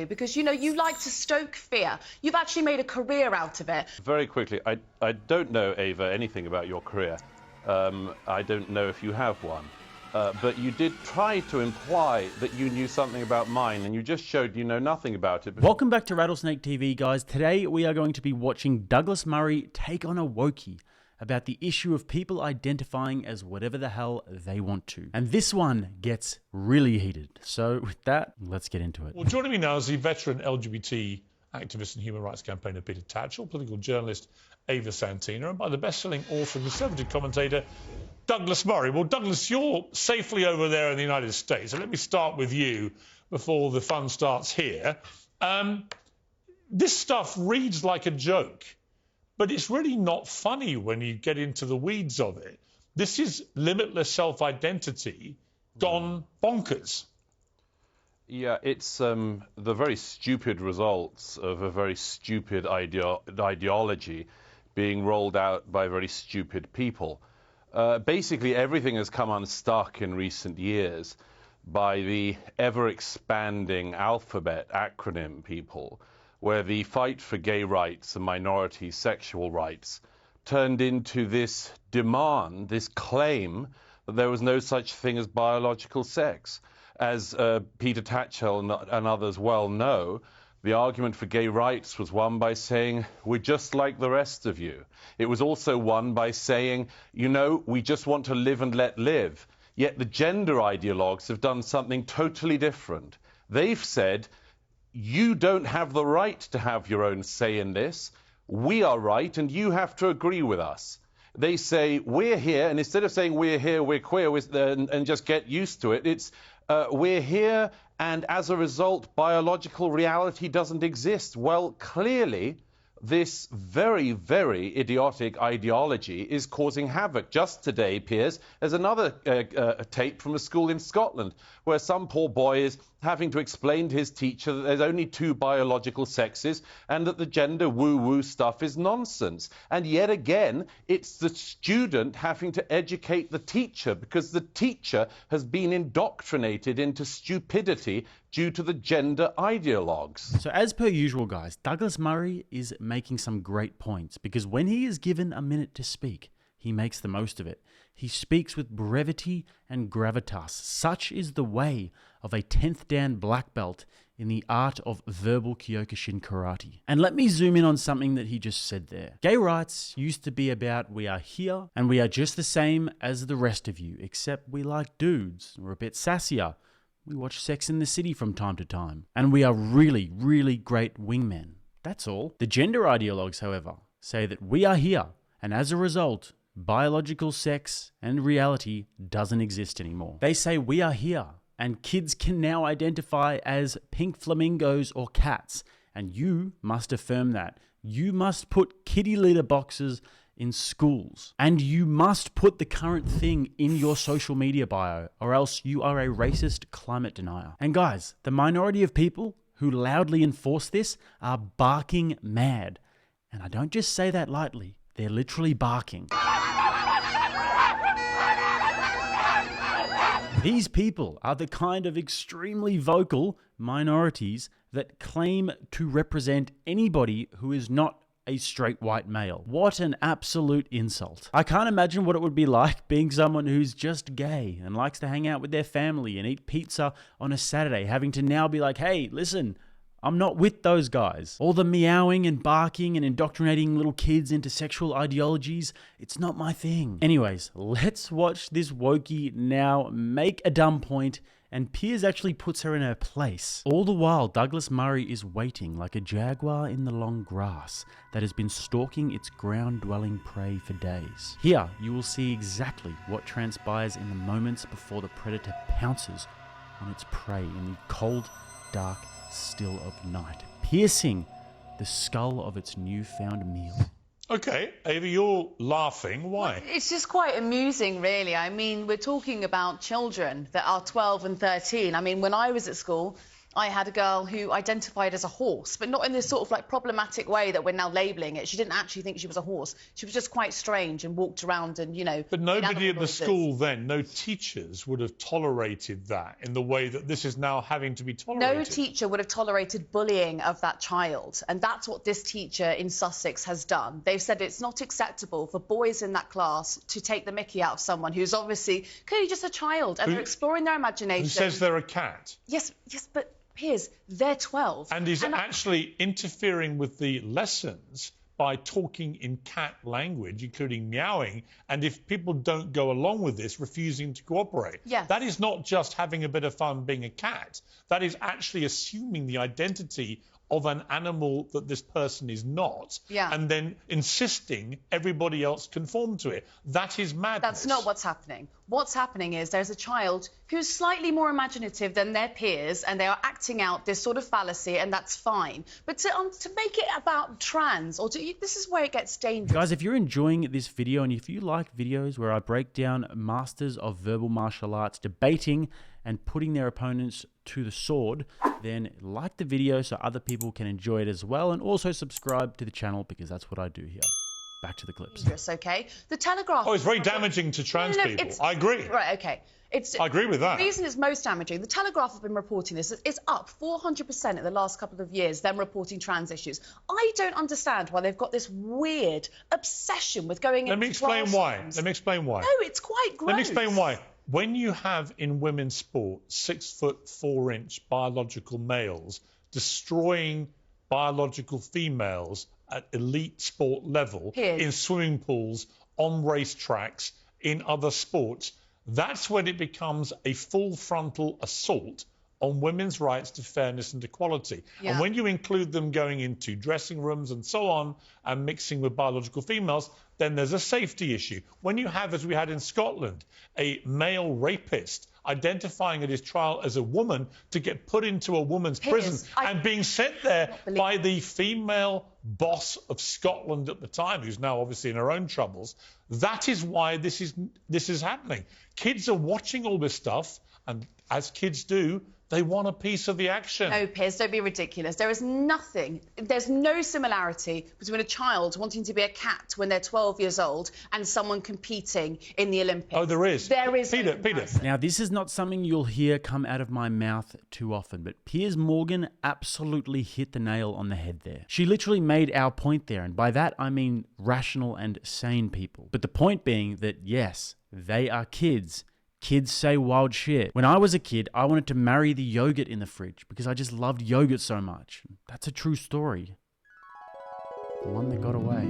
Because, you know, you like to stoke fear. You've actually made a career out of it. Very quickly, I don't know, Ava, anything about your career. I don't know if you have one. But you did try to imply that you knew something about mine, and you just showed you know nothing about it. Welcome back to Rattlesnake TV, guys. Today we are going to be watching Douglas Murray take on a wokie about the issue of people identifying as whatever the hell they want to. And this one gets really heated. So with that, let's get into it. Well, joining me now is the veteran LGBT activist and human rights campaigner Peter Tatchell, political journalist Ava Santina, and by the best-selling author and conservative commentator Douglas Murray. Well, Douglas, you're safely over there in the United States, so let me start with you before the fun starts here. This stuff reads like a joke, but it's really not funny when you get into the weeds of it. This is limitless self-identity gone bonkers. Yeah, it's the very stupid results of a very stupid ideology being rolled out by very stupid people. Basically, everything has come unstuck in recent years by the ever-expanding alphabet acronym people, where the fight for gay rights and minority sexual rights turned into this demand, this claim that there was no such thing as biological sex. As Peter Tatchell and others well know, the argument for gay rights was won by saying, we're just like the rest of you. It was also won by saying, you know, we just want to live and let live. Yet the gender ideologues have done something totally different. They've said, you don't have the right to have your own say in this. We are right, and you have to agree with us. They say, we're here, and instead of saying we're here, we're queer, and just get used to it, it's we're here, and as a result, biological reality doesn't exist. Well, clearly, this very, very idiotic ideology is causing havoc. Just today, Piers, there's another tape from a school in Scotland where some poor boy is having to explain to his teacher that there's only two biological sexes and that the gender woo-woo stuff is nonsense. And yet again, it's the student having to educate the teacher because the teacher has been indoctrinated into stupidity due to the gender ideologues. So as per usual, guys, Douglas Murray is making some great points because when he is given a minute to speak, he makes the most of it. He speaks with brevity and gravitas. Such is the way of a 10th Dan black belt in the art of verbal Kyokushin karate. And let me zoom in on something that he just said there. Gay rights used to be about we are here and we are just the same as the rest of you, except we like dudes. We're a bit sassier. We watch Sex in the City from time to time. And we are really, really great wingmen. That's all. The gender ideologues, however, say that we are here, and as a result, biological sex and reality doesn't exist anymore. They say we are here, and kids can now identify as pink flamingos or cats, and you must affirm that. You must put kitty litter boxes in schools, and you must put the current thing in your social media bio, or else you are a racist climate denier. And guys, the minority of people who loudly enforce this are barking mad. And I don't just say that lightly, they're literally barking. These people are the kind of extremely vocal minorities that claim to represent anybody who is not a straight white male. What an absolute insult. I can't imagine what it would be like being someone who's just gay and likes to hang out with their family and eat pizza on a Saturday, having to now be like, hey, listen, I'm not with those guys. All the meowing and barking and indoctrinating little kids into sexual ideologies, it's not my thing. Anyways, let's watch this wokie now make a dumb point, and Piers actually puts her in her place. All the while, Douglas Murray is waiting like a jaguar in the long grass that has been stalking its ground-dwelling prey for days. Here, you will see exactly what transpires in the moments before the predator pounces on its prey in the cold, dark still of night, piercing the skull of its newfound meal. Okay, Ava, you're laughing. Why? Well, it's just quite amusing, really. I mean, we're talking about children that are 12 and 13. I mean, when I was at school, I had a girl who identified as a horse, but not in this sort of like problematic way that we're now labelling it. She didn't actually think she was a horse. She was just quite strange and walked around and, you know... But nobody at the school then, no teachers would have tolerated that in the way that this is now having to be tolerated. No teacher would have tolerated bullying of that child. And that's what this teacher in Sussex has done. They've said it's not acceptable for boys in that class to take the mickey out of someone who's obviously clearly just a child, and they're exploring their imagination. Who says they're a cat? Yes, but Piers, they're 12. And he's actually interfering with the lessons by talking in cat language, including meowing, and if people don't go along with this, refusing to cooperate. Yes. That is not just having a bit of fun being a cat. That is actually assuming the identity of an animal that this person is not, and then insisting everybody else conform to it. That is madness. That's not what's happening. What's happening is there's a child who's slightly more imaginative than their peers, and they are acting out this sort of fallacy, and that's fine. But to make it about trans, this is where it gets dangerous. Guys, if you're enjoying this video, and if you like videos where I break down masters of verbal martial arts debating and putting their opponents to the sword, then like the video so other people can enjoy it as well, and also subscribe to the channel because that's what I do here. Back to the clips. Okay? The Telegraph... Oh, it's very damaging to trans people. I agree. Right, OK. I agree with that. The reason it's most damaging, the Telegraph have been reporting this, it's up 400% in the last couple of years, them reporting trans issues. I don't understand why they've got this weird obsession with going into Let me explain why. No, it's quite gross. Let me explain why. When you have in women's sport 6'4" biological males destroying biological females at elite sport level in swimming pools, on racetracks, in other sports, that's when it becomes a full frontal assault on women's rights to fairness and equality. And when you include them going into dressing rooms and so on and mixing with biological females, then there's a safety issue. When you have, as we had in Scotland, a male rapist identifying at his trial as a woman to get put into a woman's prison and being sent there by the female boss of Scotland at the time, who's now obviously in her own troubles, that is why this is happening. Kids are watching all this stuff, and as kids do, they want a piece of the action. No, Piers, don't be ridiculous. There is nothing, there's no similarity between a child wanting to be a cat when they're 12 years old and someone competing in the Olympics. Oh, there is. There is. Peter. Now, this is not something you'll hear come out of my mouth too often, but Piers Morgan absolutely hit the nail on the head there. She literally made our point there, and by that I mean rational and sane people. But the point being that, yes, they are kids. Kids say wild shit. When I was a kid, I wanted to marry the yogurt in the fridge because I just loved yogurt so much. That's a true story. The one that got away.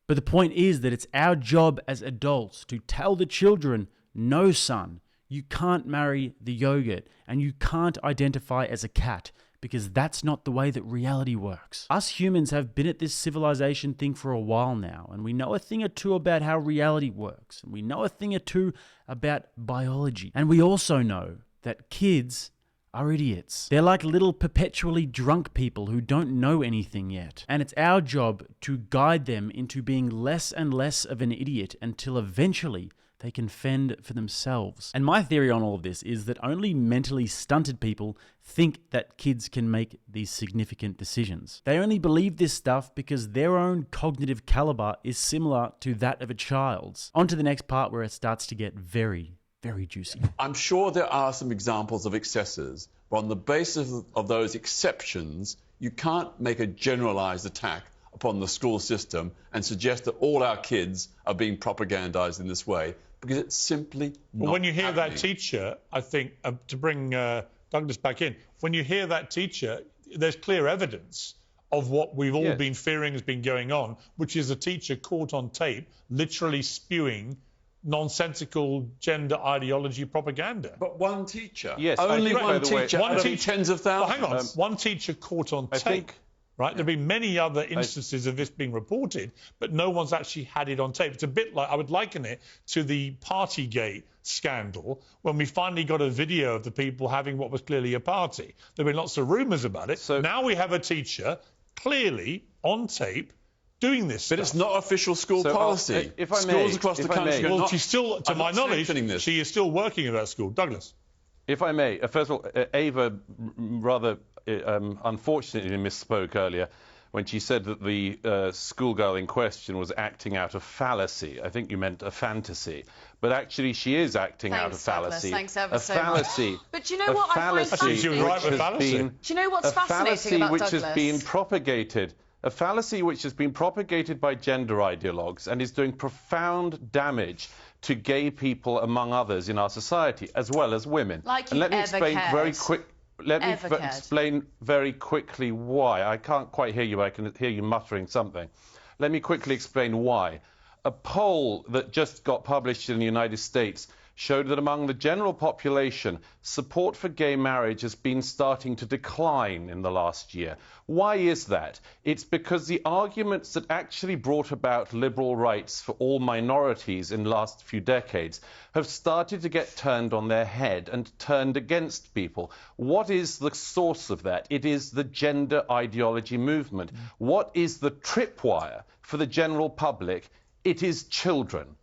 But the point is that it's our job as adults to tell the children, no son, you can't marry the yogurt and you can't identify as a cat, because that's not the way that reality works. Us humans have been at this civilization thing for a while now, and we know a thing or two about how reality works, and we know a thing or two about biology. And we also know that kids are idiots. They're like little perpetually drunk people who don't know anything yet. And it's our job to guide them into being less and less of an idiot until eventually they can fend for themselves. And my theory on all of this is that only mentally stunted people think that kids can make these significant decisions. They only believe this stuff because their own cognitive caliber is similar to that of a child's. On to the next part where it starts to get very, very juicy. I'm sure there are some examples of excesses, but on the basis of those exceptions, you can't make a generalized attack upon the school system and suggest that all our kids are being propagandized in this way, because it's simply not Well, when you hear happening. that teacher, I think, to bring Douglas back in, when you hear that teacher, there's clear evidence of what we've all been fearing has been going on, which is a teacher caught on tape literally spewing nonsensical gender ideology propaganda. But one teacher? Yes, only I think, one by the way, teacher out of tens of thousands? Well, hang on, one teacher caught on tape. Right, there have been many other instances of this being reported, but no one's actually had it on tape. It's a bit like, I would liken it to the Partygate scandal, when we finally got a video of the people having what was clearly a party. There have been lots of rumours about it. So now we have a teacher clearly on tape doing this But stuff. it's not official school policy. If I Schools may, across the if I country may. are Well, not, she's still, to my knowledge, sanctioning this. she is still working at that school. Douglas. If I may, first of all, Ava rather unfortunately misspoke earlier when she said that the schoolgirl in question was acting out of fallacy. I think you meant a fantasy. But actually, she is acting out of fallacy. Thanks ever so fallacy. much. But do you know what I find fascinating? Do you know what's fascinating about Douglas? A fallacy which has been propagated by gender ideologues and is doing profound damage to gay people, among others, in our society, as well as women. Like and let me explain very quick. Let me explain very quickly why. I can't quite hear you. I can hear you muttering something. Let me quickly explain why. A poll that just got published in the United States showed that among the general population, support for gay marriage has been starting to decline in the last year. Why is that? It's because the arguments that actually brought about liberal rights for all minorities in the last few decades have started to get turned on their head and turned against people. What is the source of that? It is the gender ideology movement. What is the tripwire for the general public? It is children.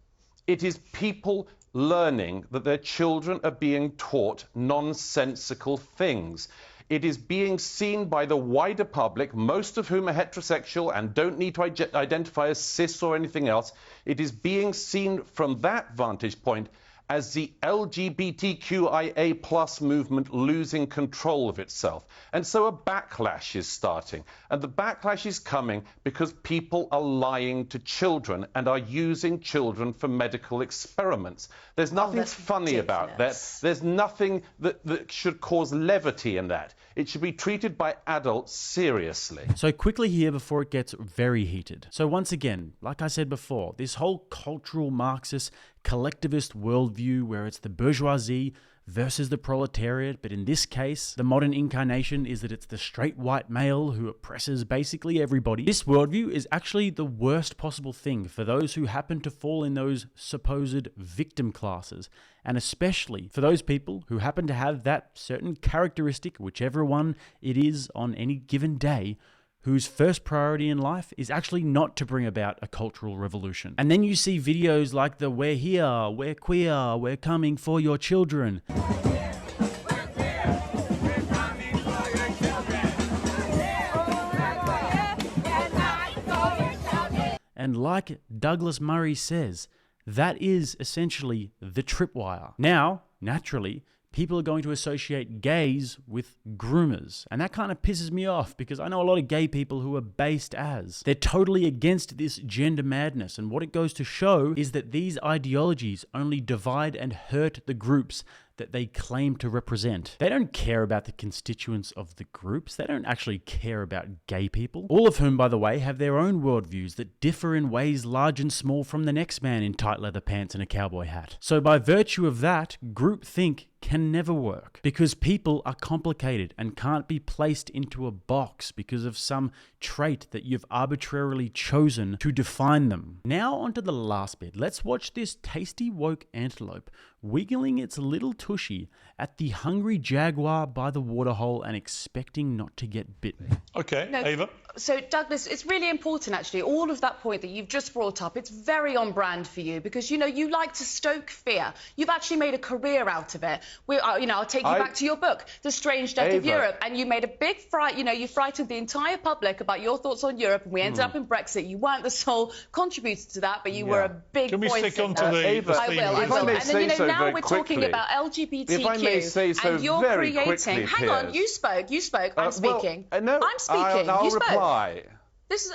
It is people learning that their children are being taught nonsensical things. It is being seen by the wider public, most of whom are heterosexual and don't need to identify as cis or anything else. It is being seen from that vantage point as the LGBTQIA+ movement losing control of itself. And so a backlash is starting. And the backlash is coming because people are lying to children and are using children for medical experiments. There's nothing funny about that. There's nothing that should cause levity in that. It should be treated by adults seriously. So quickly here before it gets very heated. So once again, like I said before, this whole cultural Marxist collectivist worldview where it's the bourgeoisie versus the proletariat, but in this case, the modern incarnation is that it's the straight white male who oppresses basically everybody. This worldview is actually the worst possible thing for those who happen to fall in those supposed victim classes, and especially for those people who happen to have that certain characteristic, whichever one it is on any given day, whose first priority in life is actually not to bring about a cultural revolution. And then you see videos like the "We're here, we're queer, we're coming for your children." And like Douglas Murray says, that is essentially the tripwire. Now, naturally, people are going to associate gays with groomers. And that kind of pisses me off because I know a lot of gay people who are based as. They're totally against this gender madness. And what it goes to show is that these ideologies only divide and hurt the groups that they claim to represent. They don't care about the constituents of the groups. They don't actually care about gay people. All of whom, by the way, have their own worldviews that differ in ways large and small from the next man in tight leather pants and a cowboy hat. So by virtue of that, groupthink can never work because people are complicated and can't be placed into a box because of some trait that you've arbitrarily chosen to define them. Now onto the last bit. Let's watch this tasty woke antelope wiggling its little tushy at the hungry jaguar by the waterhole and expecting not to get bitten. Okay, no, Ava. So, Douglas, it's really important, actually, all of that point that you've just brought up, it's very on brand for you because, you know, you like to stoke fear. You've actually made a career out of it. I'll take you back to your book, The Strange Death of Europe, and you made a big fright, you frightened the entire public about your thoughts on Europe, and we ended up in Brexit. You weren't the sole contributor to that, but you were a big voice. Can we stick on to the I will. And then, now we're talking about LGBTQ, if I may say so and you're very creating... quickly, Hang on, you spoke. I'm speaking. No, I'm speaking. I'll you spoke. reply. This is,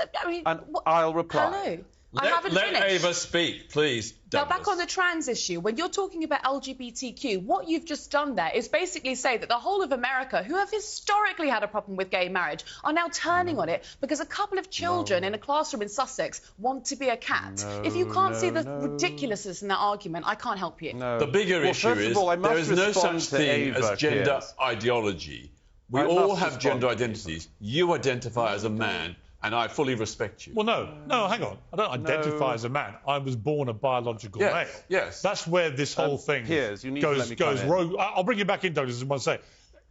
I'll reply. Hello. I haven't finished. Let Ava speak, please. Now, back on the trans issue, when you're talking about LGBTQ, what you've just done there is basically say that the whole of America, who have historically had a problem with gay marriage, are now turning on it because a couple of children in a classroom in Sussex want to be a cat. If you can't see the ridiculousness in that argument, I can't help you. The bigger issue is there is no such thing as gender ideology. We all have gender identities. You identify as a man, and I fully respect you. Well, no, hang on. I don't identify as a man. I was born a biological male. Yes. That's where this whole thing goes rogue. I'll bring you back in, Douglas, as I want to say.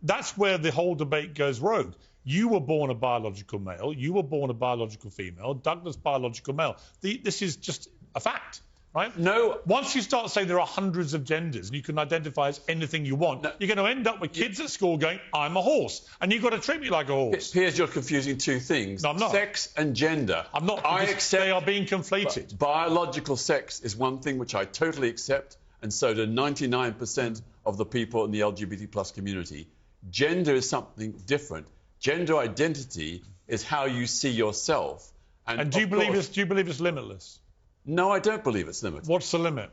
That's where the whole debate goes rogue. You were born a biological male. You were born a biological female. Douglas, biological male. This is just a fact. right? No. Once you start saying there are hundreds of genders and you can identify as anything you want, you're going to end up with kids at school going, I'm a horse, and you've got to treat me like a horse. Piers, you're confusing two things. No, I'm not. Sex and gender. I'm not. I accept they are being conflated. Biological sex is one thing which I totally accept, and so do 99% of the people in the LGBT plus community. Gender is something different. Gender identity is how you see yourself. And do you believe it's limitless? No, I don't believe it's limited. What's the limit?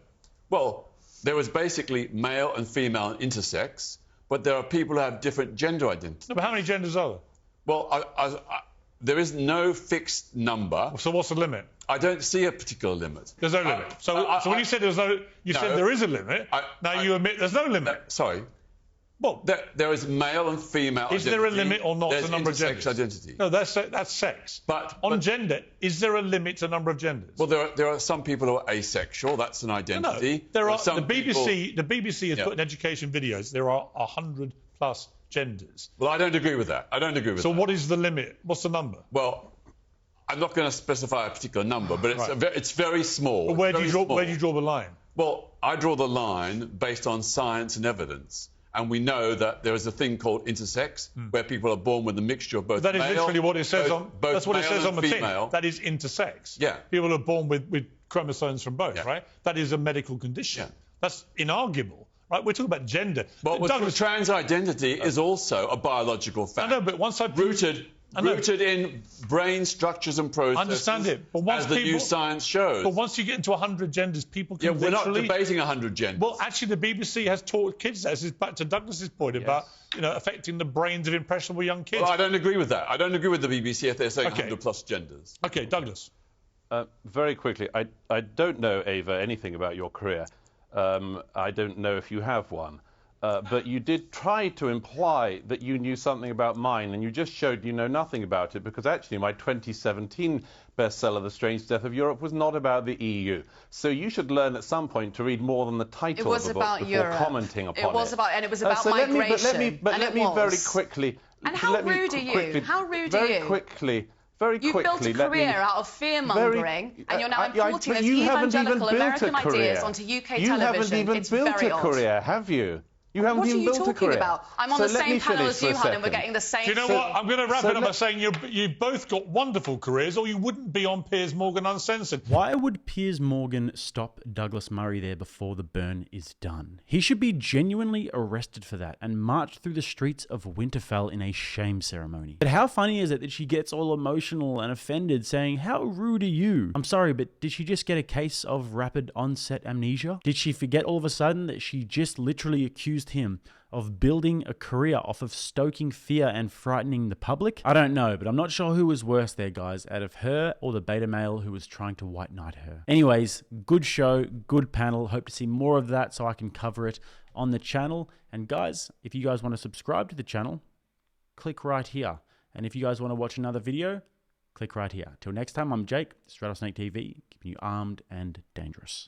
Well, there was basically male and female and intersex, but there are people who have different gender identities. No, but how many genders are there? Well, there is no fixed number. So what's the limit? I don't see a particular limit. There's no limit. So when you said there's no, you said there is a limit. Now you admit there's no limit. Sorry. Well, there is male and female. Is there a limit or not to the number of There's genders? identity. No, that's sex. But gender, is there a limit to number of genders? Well, there are some people who are asexual. That's an identity. No, there are some the BBC has put in education videos. There are 100+ genders. Well, I don't agree with that. I don't agree with that. So what is the limit? What's the number? Well, I'm not going to specify a particular number, but it's very small. But where do you draw the line? Well, I draw the line based on science and evidence. And we know that there is a thing called intersex, where people are born with a mixture of both that is male, literally what it says that's what it says on the female. tin. That is intersex. Yeah. People are born with chromosomes from both, right? That is a medical condition. Yeah. That's inarguable, right? We're talking about gender. Well, trans identity is also a biological fact. I know, but once rooted in brain structures and processes. I understand it, but once as the new science shows. But once you get into 100 genders, people can we're not debating 100 genders. Well, actually, the BBC has taught kids that. This is back to Douglas's point about affecting the brains of impressionable young kids. Well, I don't agree with that. I don't agree with the BBC if they're saying 100+ genders. Okay, Douglas. Very quickly, I don't know, Ava, anything about your career. I don't know if you have one. But you did try to imply that you knew something about mine, and you just showed you know nothing about it, because actually my 2017 bestseller, The Strange Death of Europe, was not about the EU. So you should learn at some point to read more than the title of the book before commenting upon it. It was about migration. Let me very quickly... And how rude are you? How rude are you? Very quickly... You built a career out of fear-mongering, and you're now importing those evangelical American ideas onto UK television. You haven't even built a career, have you? You haven't even built a career. What are you talking about? I'm on the same panel as you, Hun, and we're getting the same... Do you know what? I'm going to wrap it up by saying you both got wonderful careers, or you wouldn't be on Piers Morgan Uncensored. Why would Piers Morgan stop Douglas Murray there before the burn is done? He should be genuinely arrested for that and marched through the streets of Winterfell in a shame ceremony. But how funny is it that she gets all emotional and offended, saying, "How rude are you?" I'm sorry, but did she just get a case of rapid onset amnesia? Did she forget all of a sudden that she just literally accused him of building a career off of stoking fear and frightening the public? I don't know, but I'm not sure who was worse there, guys, out of her or the beta male who was trying to white knight her. Anyways, good show, good panel. Hope to see more of that so I can cover it on the channel. And guys, if you guys want to subscribe to the channel, click right here. And if you guys want to watch another video, click right here. Till next time, I'm Jake, this is RattlesnakeTV, keeping you armed and dangerous.